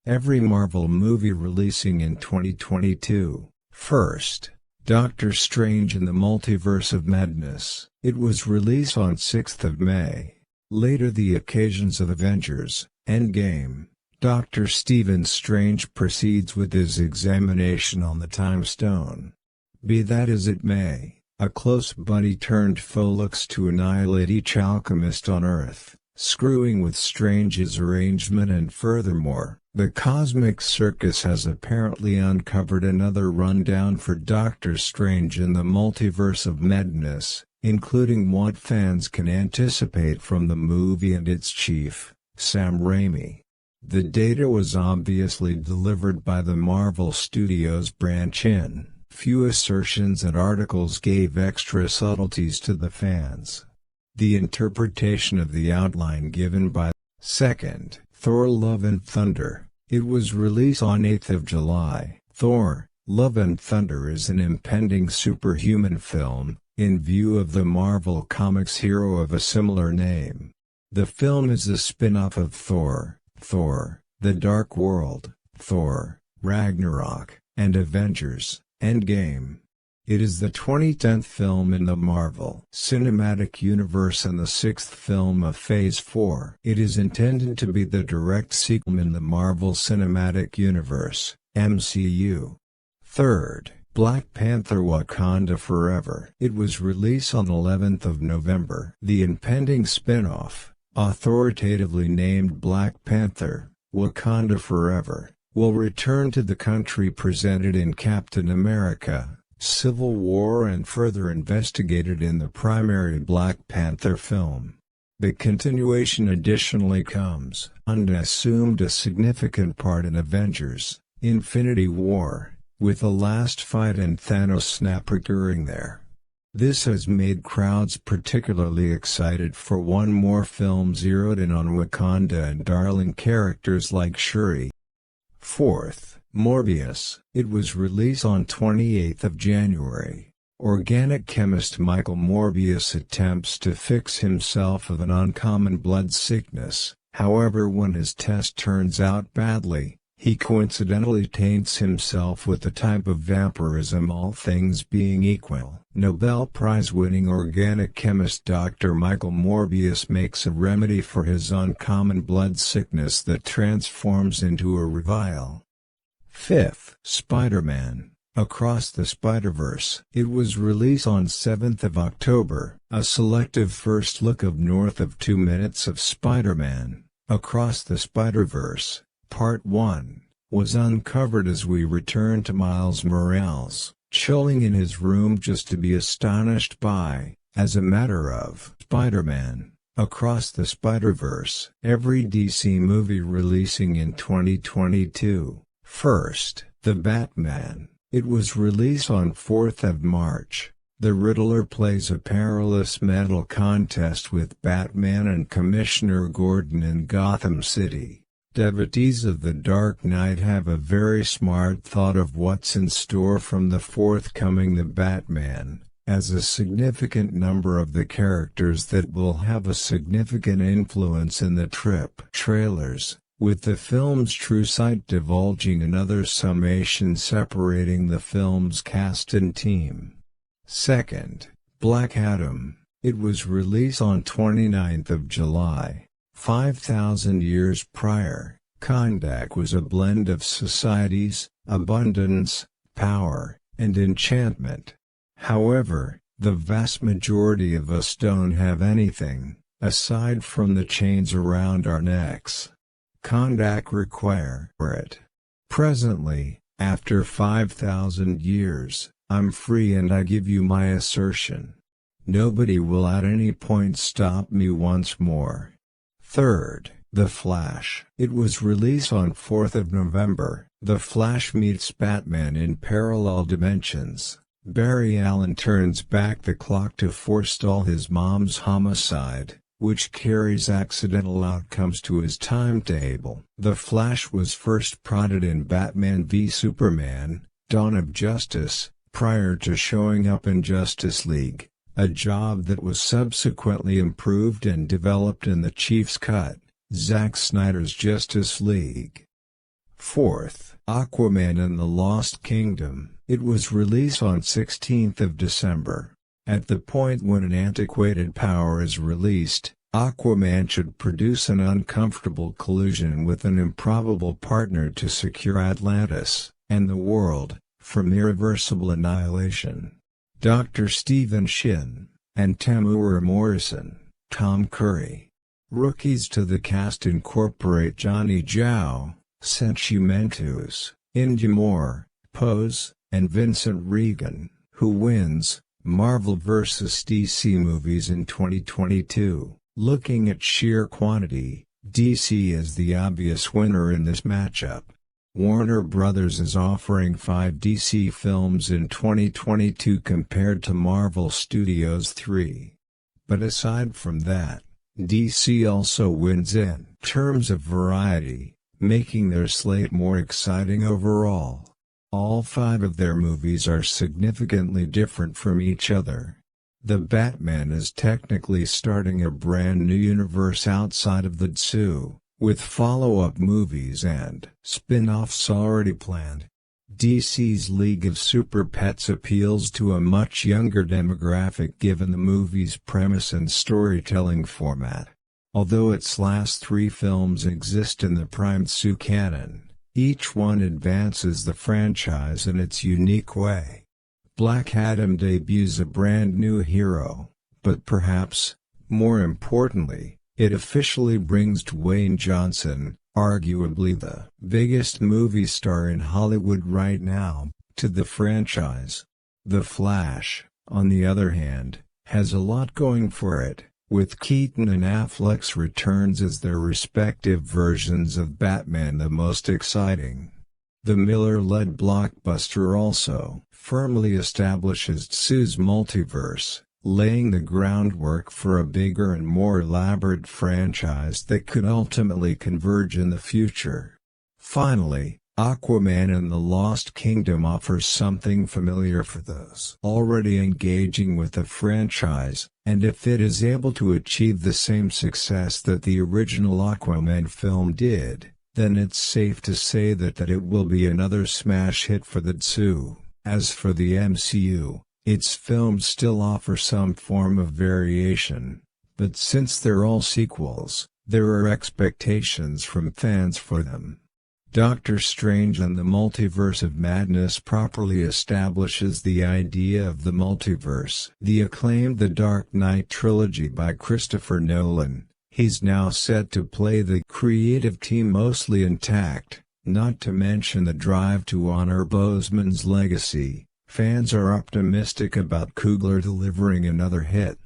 every Marvel movie releasing in 2022. First, Doctor Strange in the Multiverse of Madness. It was released on 6th of May. Later, the occasions of Avengers Endgame, Dr. Stephen Strange proceeds with his examination on the Time Stone. Be that as it may, a close buddy turned foe looks to annihilate each alchemist on Earth, screwing with Strange's arrangement, and furthermore, the Cosmic Circus has apparently uncovered another rundown for Doctor Strange in the Multiverse of Madness, including what fans can anticipate from the movie and its chief, Sam Raimi. The data was obviously delivered by the Marvel Studios branch in. Few assertions and articles gave extra subtleties to the fans. The interpretation of the outline given by Second, Thor: Love and Thunder. It was released on 8th of July. Thor: Love and Thunder is an impending superhuman film, in view of the Marvel Comics hero of a similar name. The film is a spin-off of Thor: The Dark World, Thor: Ragnarok, and Avengers Endgame. It is the 2010th film in the Marvel Cinematic Universe and the 6th film of Phase 4. It is intended to be the direct sequel in the Marvel Cinematic Universe (MCU). Third, Black Panther: Wakanda Forever. It was released on 11th of November. The impending spin-off, authoritatively named Black Panther: Wakanda Forever, will return to the country presented in Captain America: Civil War and further investigated in the primary Black Panther film. The continuation additionally comes and assumed a significant part in Avengers Infinity War, with the last fight and Thanos snap occurring there. This has made crowds particularly excited for one more film zeroed in on Wakanda and darling characters like Shuri. Fourth, Morbius. It was released on 28th of January. Organic chemist Michael Morbius attempts to fix himself of an uncommon blood sickness. However, when his test turns out badly, he coincidentally taints himself with the type of vampirism, all things being equal. Nobel Prize-winning organic chemist Dr. Michael Morbius makes a remedy for his uncommon blood sickness that transforms into a revile. Fifth, Spider-Man: Across the Spider-Verse. It was released on 7th of October. A selective first look of north of 2 minutes of Spider-Man: Across the Spider-Verse, Part 1, was uncovered as we return to Miles Morales, chilling in his room just to be astonished by, as a matter of Spider-Man: Across the Spider-Verse. Every DC movie releasing in 2022. First, The Batman. It was released on 4th of March. The Riddler plays a perilous mental contest with Batman and Commissioner Gordon in Gotham City. Devotees of the Dark Knight have a very smart thought of what's in store from the forthcoming The Batman, as a significant number of the characters that will have a significant influence in the trip. Trailers, with the film's true site divulging another summation separating the film's cast and team. Second, Black Adam. It was released on 29th of July. 5,000 years prior, Kahndaq was a blend of societies, abundance, power, and enchantment. However, the vast majority of us don't have anything, aside from the chains around our necks. Kahndaq require it. Presently, after 5,000 years, I'm free and I give you my assertion. Nobody will at any point stop me once more. Third, The Flash. It was released on 4th of November. The Flash meets Batman in parallel dimensions. Barry Allen turns back the clock to forestall his mom's homicide, which carries accidental outcomes to his timetable. The Flash was first prodded in Batman v Superman: Dawn of Justice, prior to showing up in Justice League, a job that was subsequently improved and developed in the Chief's cut, Zack Snyder's Justice League. Fourth, Aquaman and the Lost Kingdom. It was released on 16th of December. At the point when an antiquated power is released, Aquaman should produce an uncomfortable collusion with an improbable partner to secure Atlantis, and the world, from irreversible annihilation. Dr. Stephen Shin, and Tamura Morrison, Tom Curry. Rookies to the cast incorporate Johnny Zhao, Senshi Mentus, Indy Moore, Pose, and Vincent Regan. Who wins? Marvel vs. DC movies in 2022. Looking at sheer quantity, DC is the obvious winner in this matchup. Warner Bros. Is offering 5 DC films in 2022 compared to Marvel Studios' 3. But aside from that, DC also wins in terms of variety, making their slate more exciting overall. All 5 of their movies are significantly different from each other. The Batman is technically starting a brand new universe outside of the DCEU, with follow-up movies and spin-offs already planned. DC's League of Super Pets appeals to a much younger demographic given the movie's premise and storytelling format. Although its last 3 films exist in the Prime DCEU canon, each one advances the franchise in its unique way. Black Adam debuts a brand new hero, but perhaps, more importantly, it officially brings Dwayne Johnson, arguably the biggest movie star in Hollywood right now, to the franchise. The Flash, on the other hand, has a lot going for it, with Keaton and Affleck's returns as their respective versions of Batman the most exciting. The Miller-led blockbuster also firmly establishes DCEU's multiverse, laying the groundwork for a bigger and more elaborate franchise that could ultimately converge in the future. Finally, Aquaman and the Lost Kingdom offers something familiar for those already engaging with the franchise, and if it is able to achieve the same success that the original Aquaman film did, then it's safe to say that it will be another smash hit for the DCEU. As for the MCU, its films still offer some form of variation, but since they're all sequels, there are expectations from fans for them. Doctor Strange and the Multiverse of Madness properly establishes the idea of the multiverse. The acclaimed The Dark Knight trilogy by Christopher Nolan, he's now set to play the creative team mostly intact, not to mention the drive to honor Boseman's legacy. Fans are optimistic about Coogler delivering another hit.